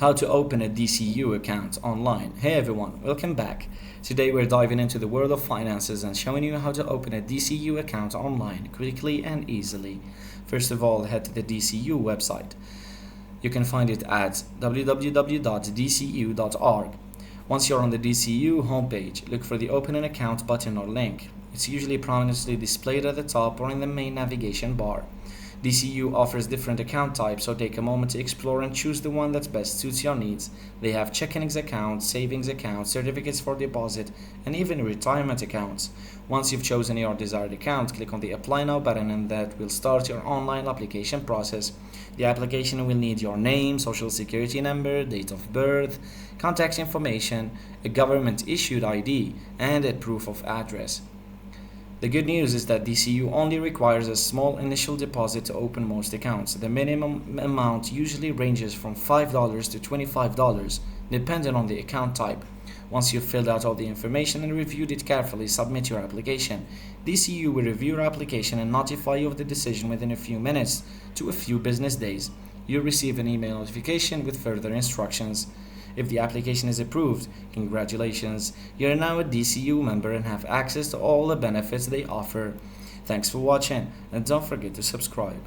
How to open a DCU account online. Hey everyone, welcome back. Today we're diving into the world of finances and showing you how to open a DCU account online quickly and easily. First of all, head to the DCU website. You can find it at www.dcu.org. Once you're on the DCU homepage, look for the Open an Account button or link. It's usually prominently displayed at the top or in the main navigation bar. DCU offers different account types, so take a moment to explore and choose the one that best suits your needs. They have checkings accounts, savings accounts, certificates for deposit, and even retirement accounts. Once you've chosen your desired account, click on the Apply Now button and that will start your online application process. The application will need your name, social security number, date of birth, contact information, a government-issued ID, and a proof of address. The good news is that DCU only requires a small initial deposit to open most accounts. The minimum amount usually ranges from $5 to $25, depending on the account type. Once you've filled out all the information and reviewed it carefully, submit your application. DCU will review your application and notify you of the decision within a few minutes to a few business days. You'll receive an email notification with further instructions. If the application is approved, congratulations, you're now a DCU member and have access to all the benefits they offer. Thanks for watching, and don't forget to subscribe.